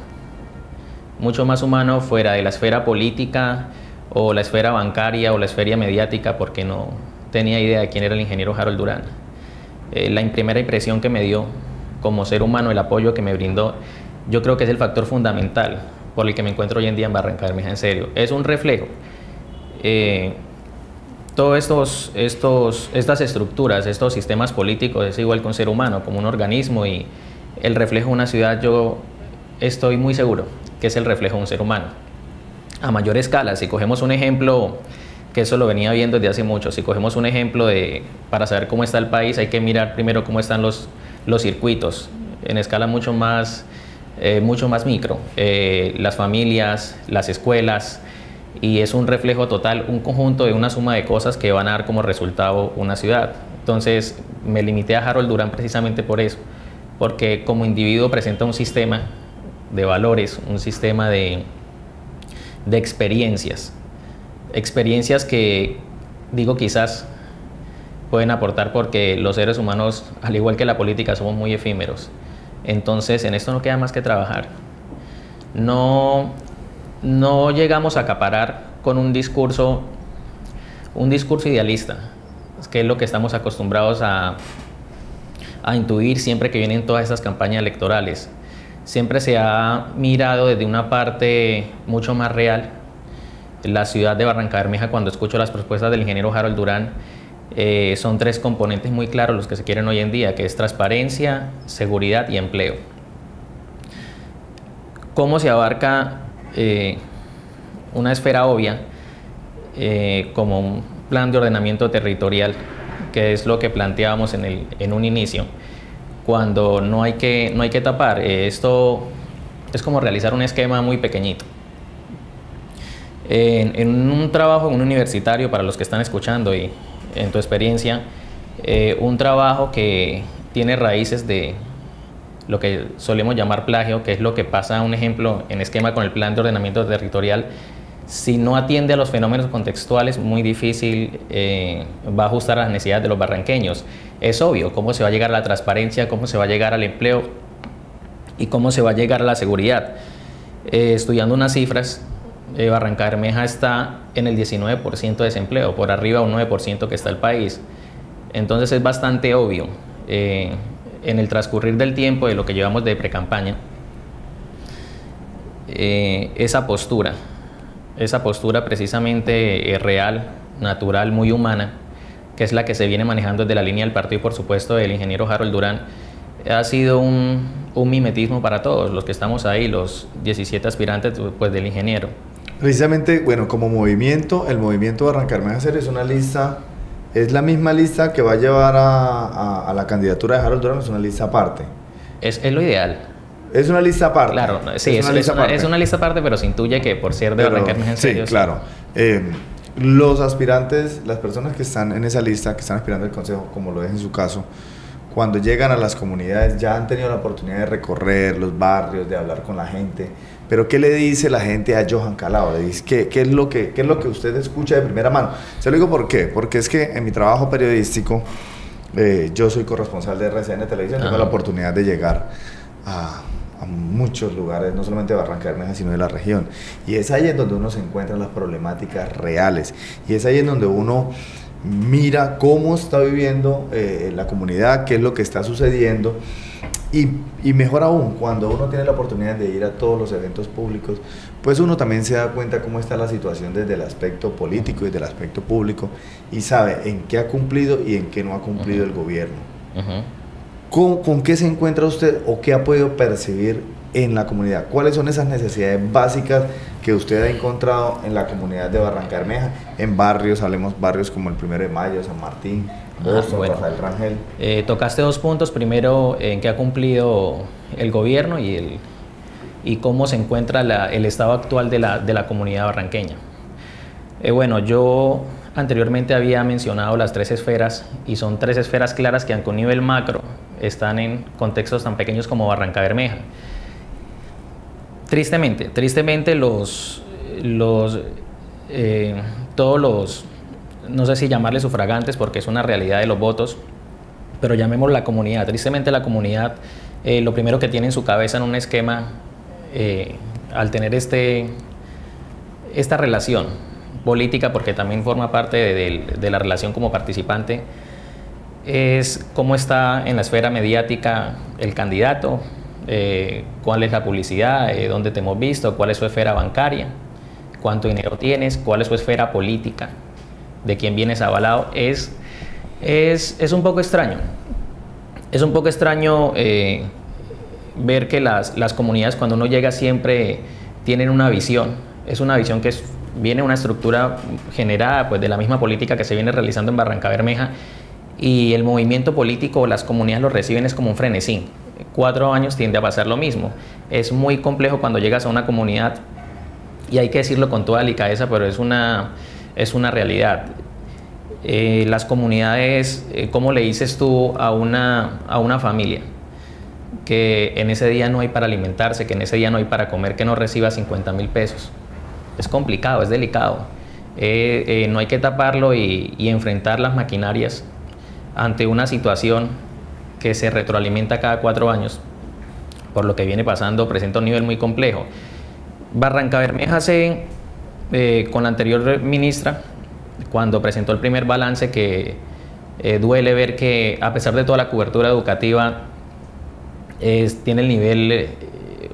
fuera de la esfera política o la esfera bancaria o la esfera mediática, porque no tenía idea de quién era el ingeniero Harold Durán. La primera impresión que me dio como ser humano, el apoyo que me brindó, yo creo que es el factor fundamental por el que me encuentro hoy en día en Barranca Bermeja en serio. Es un reflejo. Todas estas estructuras, estos sistemas políticos, es igual que un ser humano, como un organismo, y el reflejo de una ciudad, yo estoy muy seguro que es el reflejo de un ser humano. A mayor escala, si cogemos un ejemplo, que eso lo venía viendo desde hace mucho, si cogemos un ejemplo para saber cómo está el país, hay que mirar primero cómo están los circuitos, en escala mucho más micro, las familias, las escuelas, y es un reflejo total, un conjunto de una suma de cosas que van a dar como resultado una ciudad. Entonces me limité a Harold Durán precisamente por eso, porque como individuo presenta un sistema de valores, un sistema de experiencias que, digo, quizás pueden aportar, porque los seres humanos, al igual que la política, somos muy efímeros. Entonces en esto no queda más que trabajar. No llegamos a acaparar con un discurso idealista, que es lo que estamos acostumbrados a intuir siempre que vienen todas estas campañas electorales. Siempre se ha mirado desde una parte mucho más real. La ciudad de Barranca Bermeja, cuando escucho las propuestas del ingeniero Harold Durán, son tres componentes muy claros los que se quieren hoy en día, que es transparencia, seguridad y empleo. ¿Cómo se abarca una esfera obvia como un plan de ordenamiento territorial, que es lo que planteábamos en un inicio, cuando no hay que tapar? Esto es como realizar un esquema muy pequeñito. En un trabajo en un universitario, para los que están escuchando y en tu experiencia, un trabajo que tiene raíces de lo que solemos llamar plagio, que es lo que pasa, un ejemplo, en esquema con el plan de ordenamiento territorial, si no atiende a los fenómenos contextuales, muy difícil va a ajustar a las necesidades de los barranqueños. Es obvio cómo se va a llegar a la transparencia, cómo se va a llegar al empleo y cómo se va a llegar a la seguridad. Estudiando unas cifras, Barrancabermeja está en el 19% de desempleo, por arriba de un 9% que está el país. Entonces es bastante obvio en el transcurrir del tiempo, de lo que llevamos de precampaña, esa postura precisamente real, natural, muy humana, que es la que se viene manejando desde la línea del partido y por supuesto del ingeniero Harold Durán, ha sido un mimetismo para todos los que estamos ahí, los 17 aspirantes pues, del ingeniero. Precisamente, bueno, como movimiento, el movimiento Barrancabermeja Cero es una lista, es la misma lista que va a llevar a la candidatura de Harold Durán, es una lista aparte. Es lo ideal. Es una lista aparte. Claro, sí, es una lista aparte, pero se intuye que por ser de Barrancabermeja Cero. Sí, claro. Los aspirantes, las personas que están en esa lista, que están aspirando al consejo, como lo es en su caso, cuando llegan a las comunidades ya han tenido la oportunidad de recorrer los barrios, de hablar con la gente. Pero ¿qué le dice la gente a Johan Calao? Le dice, ¿qué es lo que usted escucha de primera mano? Se lo digo ¿por qué? Porque es que en mi trabajo periodístico, yo soy corresponsal de RCN Televisión, tengo la oportunidad de llegar a muchos lugares, no solamente de Barrancabermeja, sino de la región. Y es ahí en donde uno se encuentra las problemáticas reales. Y es ahí en donde uno mira cómo está viviendo la comunidad, qué es lo que está sucediendo. Y mejor aún, cuando uno tiene la oportunidad de ir a todos los eventos públicos, pues uno también se da cuenta cómo está la situación desde el aspecto político y desde el aspecto público y sabe en qué ha cumplido y en qué no ha cumplido el gobierno. ¿Con qué se encuentra usted o qué ha podido percibir en la comunidad? ¿Cuáles son esas necesidades básicas que usted ha encontrado en la comunidad de Barrancabermeja? En barrios, hablemos barrios como el 1 de Mayo, San Martín, Boston, bueno, Rafael Rangel. Tocaste dos puntos. Primero, en qué ha cumplido el gobierno y cómo se encuentra el estado actual de la comunidad barranqueña. Bueno, yo anteriormente había mencionado las 3 esferas y son 3 esferas claras que aunque a un nivel macro están en contextos tan pequeños como Barrancabermeja. Tristemente todos los, no sé si llamarles sufragantes porque es una realidad de los votos, pero llamemos la comunidad. Tristemente la comunidad, lo primero que tiene en su cabeza en un esquema, al tener esta relación política, porque también forma parte de la relación como participante, es cómo está en la esfera mediática el candidato, cuál es la publicidad, dónde te hemos visto, cuál es su esfera bancaria, cuánto dinero tienes, cuál es su esfera política, de quién vienes avalado. Es un poco extraño. Es un poco extraño ver que las comunidades, cuando uno llega, siempre tienen una visión. Es una visión que viene de una estructura generada pues, de la misma política que se viene realizando en Barrancabermeja, y el movimiento político, las comunidades lo reciben es como un frenesí. 4 años tiende a pasar lo mismo. Es muy complejo cuando llegas a una comunidad, y hay que decirlo con toda delicadeza, pero es una realidad. Las comunidades, ¿cómo le dices tú a una familia que en ese día no hay para alimentarse, que en ese día no hay para comer, que no reciba 50.000 pesos? Es complicado, es delicado. No hay que taparlo y enfrentar las maquinarias ante una situación que se retroalimenta cada 4 años, por lo que viene pasando, presenta un nivel muy complejo. Barrancabermeja con la anterior ministra, cuando presentó el primer balance, que duele ver que a pesar de toda la cobertura educativa, tiene el nivel,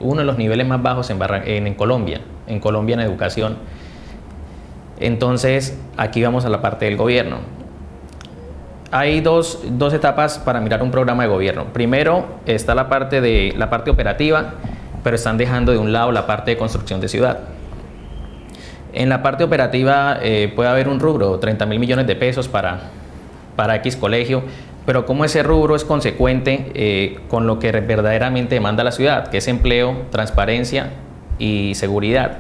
uno de los niveles más bajos en Colombia en educación. Entonces, aquí vamos a la parte del gobierno. Hay dos etapas para mirar un programa de gobierno. Primero está la parte operativa, pero están dejando de un lado la parte de construcción de ciudad. En la parte operativa puede haber un rubro, 30.000 millones de pesos para X colegio, pero como ese rubro es consecuente con lo que verdaderamente demanda la ciudad, que es empleo, transparencia y seguridad.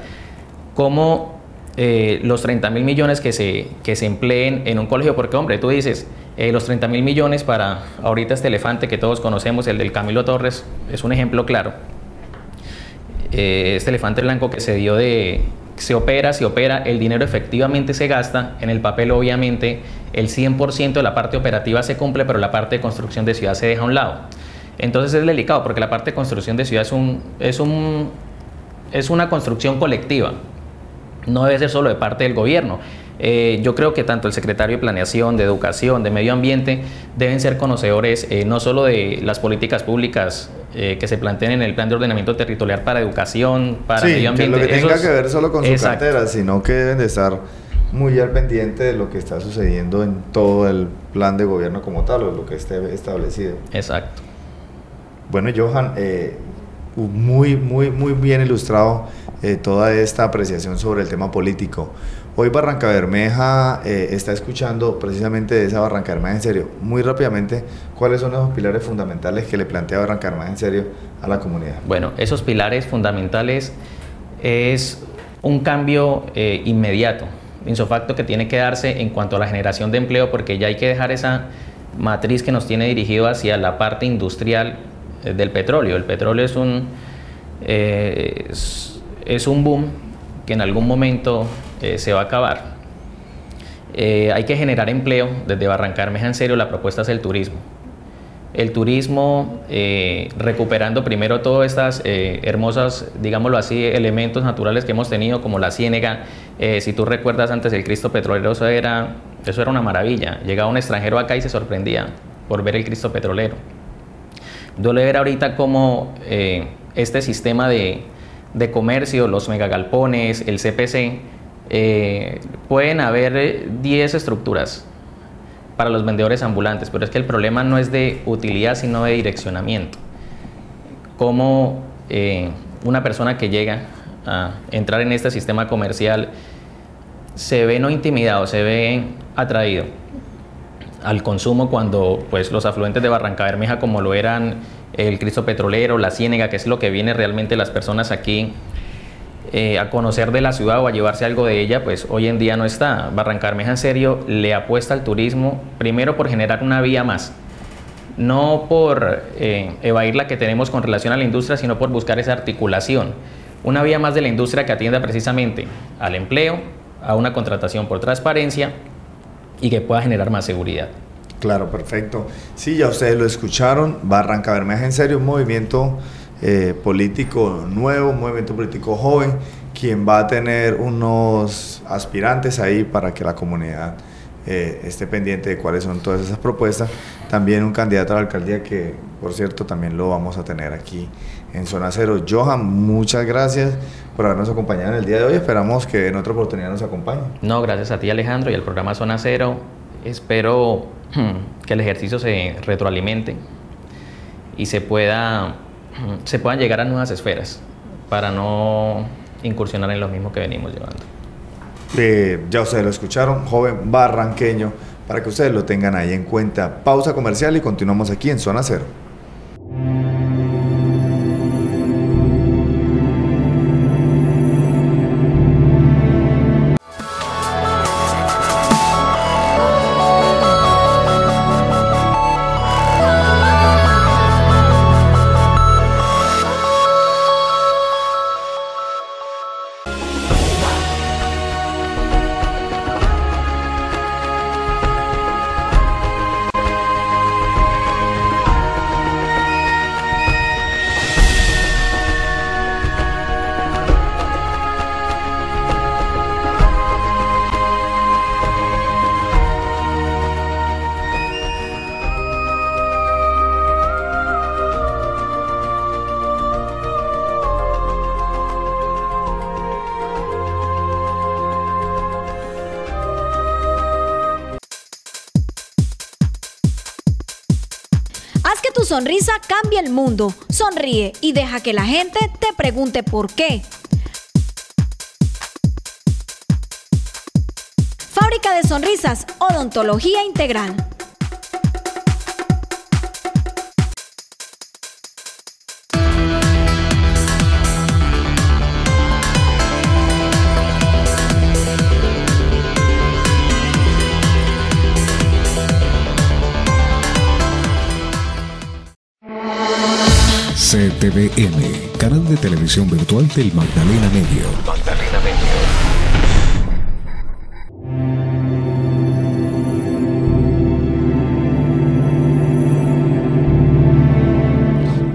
Cómo los 30.000 millones que se empleen en un colegio, porque hombre, tú dices, los 30.000 millones para ahorita este elefante que todos conocemos, el del Camilo Torres, es un ejemplo claro. Este elefante blanco que se opera, el dinero efectivamente se gasta, en el papel obviamente el 100% de la parte operativa se cumple, pero la parte de construcción de ciudad se deja a un lado. Entonces es delicado porque la parte de construcción de ciudad es una construcción colectiva, no debe ser solo de parte del gobierno. Yo creo que tanto el secretario de Planeación, de Educación, de Medio Ambiente deben ser conocedores no solo de las políticas públicas que se planteen en el Plan de Ordenamiento Territorial para Educación, para Medio Ambiente. Que lo que tenga que ver solo con su cartera, sino que deben de estar muy al pendiente de lo que está sucediendo en todo el plan de gobierno como tal, o lo que esté establecido. Exacto. Bueno, Johan, muy bien ilustrado toda esta apreciación sobre el tema político. Hoy Barrancabermeja está escuchando precisamente de esa Barrancabermeja en serio. Muy rápidamente, ¿cuáles son los pilares fundamentales que le plantea Barrancabermeja en serio a la comunidad? Bueno, esos pilares fundamentales es un cambio inmediato, insofacto, que tiene que darse en cuanto a la generación de empleo, porque ya hay que dejar esa matriz que nos tiene dirigido hacia la parte industrial del petróleo. El petróleo es un boom que en algún momento se va a acabar. Hay que generar empleo. Desde Barrancabermeja en serio la propuesta es el turismo. El turismo recuperando primero todas estas hermosas, digámoslo así, elementos naturales que hemos tenido, como la ciénega. Si tú recuerdas, antes el Cristo Petrolero, eso era una maravilla. Llegaba un extranjero acá y se sorprendía por ver el Cristo Petrolero. Duele ver ahorita cómo este sistema de comercio, los megagalpones, el CPC, pueden haber 10 estructuras para los vendedores ambulantes, pero es que el problema no es de utilidad, sino de direccionamiento. Cómo una persona que llega a entrar en este sistema comercial se ve no intimidado, se ve atraído al consumo, cuando pues los afluentes de Barrancabermeja, como lo eran el Cristo Petrolero, la Ciénega, que es lo que viene realmente las personas aquí a conocer de la ciudad o a llevarse algo de ella, pues hoy en día no está. Barrancabermeja en serio le apuesta al turismo, primero por generar una vía más, no por evadir la que tenemos con relación a la industria, sino por buscar esa articulación, una vía más de la industria que atienda precisamente al empleo, a una contratación por transparencia y que pueda generar más seguridad. Claro, perfecto. Sí, ya ustedes lo escucharon, Barrancabermeja en serio, un movimiento político nuevo, un movimiento político joven, quien va a tener unos aspirantes ahí para que la comunidad esté pendiente de cuáles son todas esas propuestas. También un candidato a la alcaldía que, por cierto, también lo vamos a tener aquí en Zona Cero. Johan, muchas gracias por habernos acompañado en el día de hoy. Esperamos que en otra oportunidad nos acompañe. No, gracias a ti, Alejandro, y al programa Zona Cero. Espero que el ejercicio se retroalimente y se puedan llegar a nuevas esferas para no incursionar en lo mismo que venimos llevando. Ya ustedes lo escucharon, joven barranqueño, para que ustedes lo tengan ahí en cuenta. Pausa comercial y continuamos aquí en Zona Cero. sonrisa cambia el mundo. Sonríe y deja que la gente te pregunte por qué. Fábrica de Sonrisas, Odontología Integral. CTVM, canal de televisión virtual del Magdalena Medio.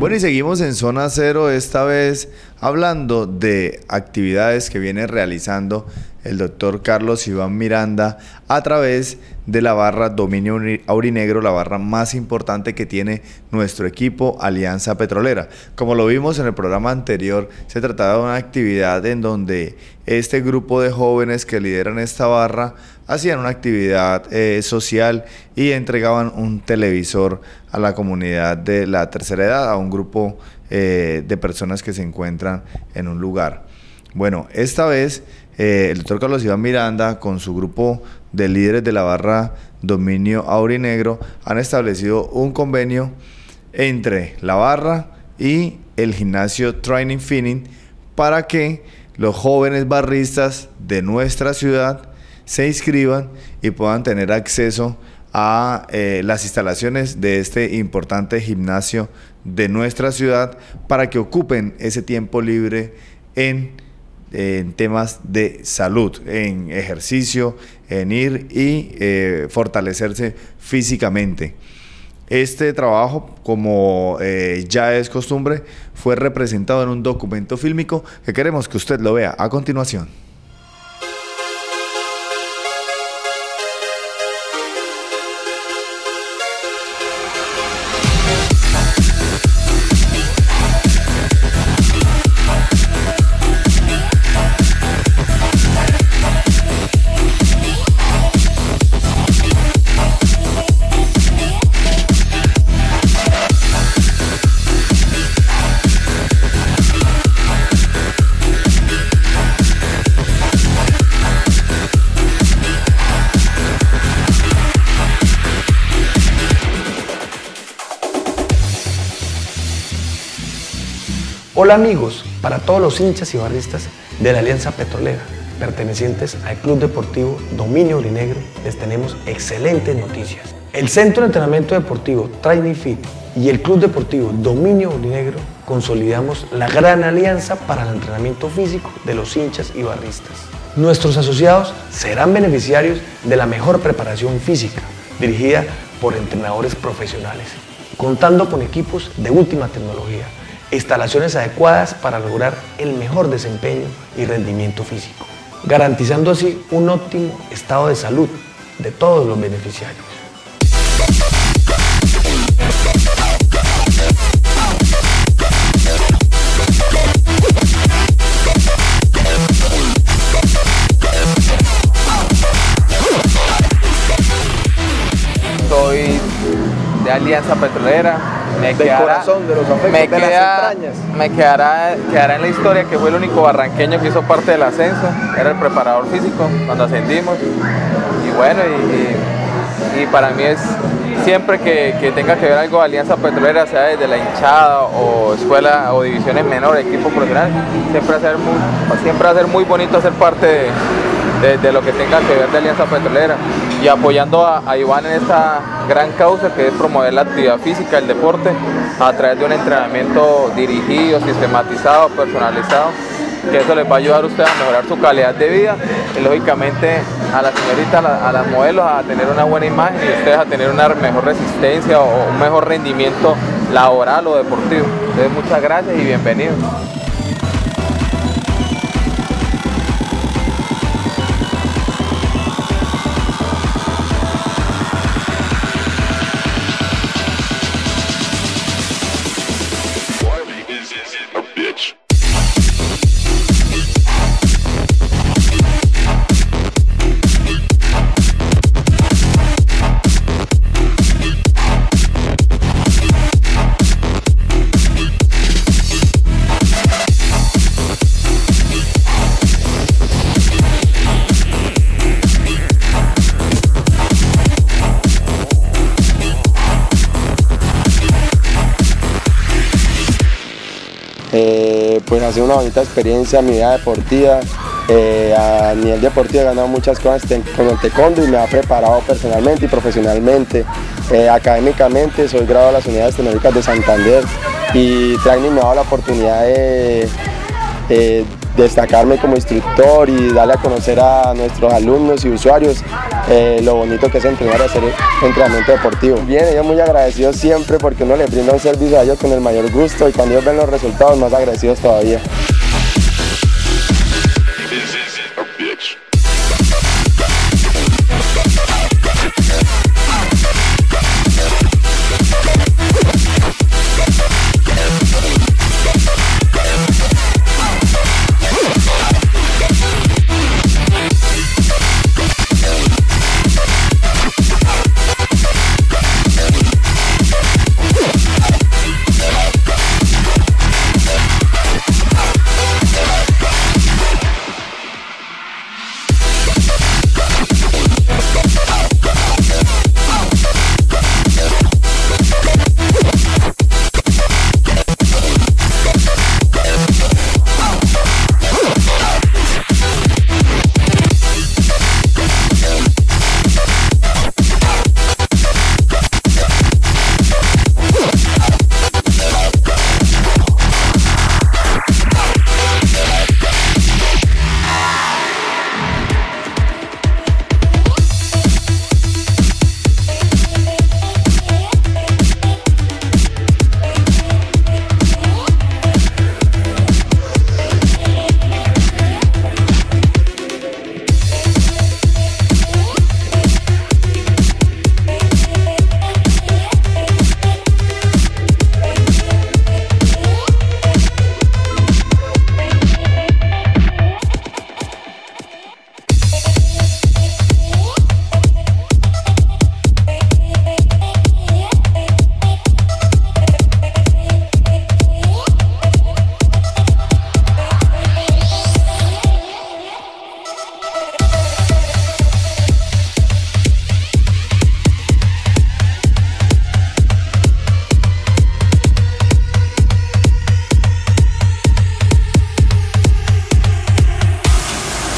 Bueno, y seguimos en Zona Cero, esta vez hablando de actividades que viene realizando el doctor Carlos Iván Miranda a través de la barra Dominio Aurinegro, la barra más importante que tiene nuestro equipo Alianza Petrolera. Como lo vimos en el programa anterior, se trataba de una actividad en donde este grupo de jóvenes que lideran esta barra hacían una actividad social y entregaban un televisor a la comunidad de la tercera edad, a un grupo de personas que se encuentran en un lugar. Bueno, esta vez el doctor Carlos Iván Miranda con su grupo de líderes de la barra Dominio Aurinegro han establecido un convenio entre la barra y el gimnasio Training Fitting para que los jóvenes barristas de nuestra ciudad se inscriban y puedan tener acceso a las instalaciones de este importante gimnasio de nuestra ciudad para que ocupen ese tiempo libre en temas de salud, en ejercicio, en ir y fortalecerse físicamente. Este trabajo, como ya es costumbre, fue representado en un documento fílmico que queremos que usted lo vea a continuación. Hola amigos, para todos los hinchas y barristas de la Alianza Petrolera, pertenecientes al Club Deportivo Dominio Aurinegro, les tenemos excelentes noticias. El Centro de Entrenamiento Deportivo Training Fit y el Club Deportivo Dominio Aurinegro consolidamos la gran alianza para el entrenamiento físico de los hinchas y barristas. Nuestros asociados serán beneficiarios de la mejor preparación física, dirigida por entrenadores profesionales, contando con equipos de última tecnología, instalaciones adecuadas para lograr el mejor desempeño y rendimiento físico, garantizando así un óptimo estado de salud de todos los beneficiarios. Soy de Alianza Petrolera. Corazón de los afectos de las entrañas. Me quedará en la historia que fue el único barranqueño que hizo parte del ascenso. Era el preparador físico cuando ascendimos. Y bueno, y para mí es siempre que tenga que ver algo de Alianza Petrolera, sea desde la hinchada o escuela o divisiones menores, equipo profesional, siempre va a ser muy bonito ser parte de lo que tenga que ver de Alianza Petrolera y apoyando a Iván en esta gran causa que es promover la actividad física, el deporte, a través de un entrenamiento dirigido, sistematizado, personalizado, que eso les va a ayudar a ustedes a mejorar su calidad de vida y lógicamente a las señoritas, a las modelos a tener una buena imagen y ustedes a tener una mejor resistencia o un mejor rendimiento laboral o deportivo. Entonces muchas gracias y bienvenidos. ha sido una bonita experiencia en mi vida deportiva. A nivel deportivo he ganado muchas cosas con el taekwondo y me ha preparado personalmente y profesionalmente. Académicamente soy graduado de las Unidades Tecnológicas de Santander y Training me ha dado la oportunidad de destacarme como instructor y darle a conocer a nuestros alumnos y usuarios lo bonito que es entrenar y hacer entrenamiento deportivo. Bien, ellos muy agradecidos siempre porque uno les brinda un servicio a ellos con el mayor gusto y cuando ellos ven los resultados más agradecidos todavía.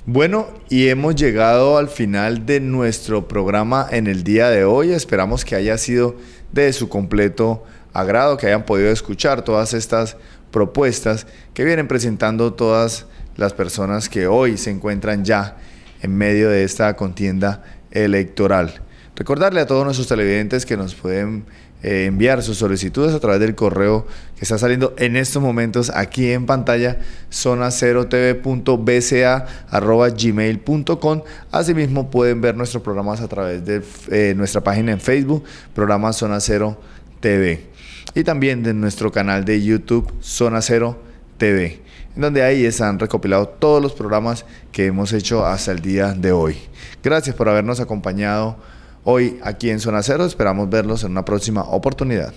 Bueno, y hemos llegado al final de nuestro programa en el día de hoy. Esperamos que haya sido de su completo agrado, que hayan podido escuchar todas estas propuestas que vienen presentando todas las personas que hoy se encuentran ya en medio de esta contienda electoral. Recordarle a todos nuestros televidentes que nos pueden enviar sus solicitudes a través del correo que está saliendo en estos momentos aquí en pantalla, zona0tv.bca@gmail.com. Asimismo pueden ver nuestros programas a través de nuestra página en Facebook, programa Zona Cero TV, y también de nuestro canal de YouTube Zona Cero TV, en donde ahí están recopilados todos los programas que hemos hecho hasta el día de hoy. Gracias por habernos acompañado hoy aquí en Zona Cero. Esperamos verlos en una próxima oportunidad.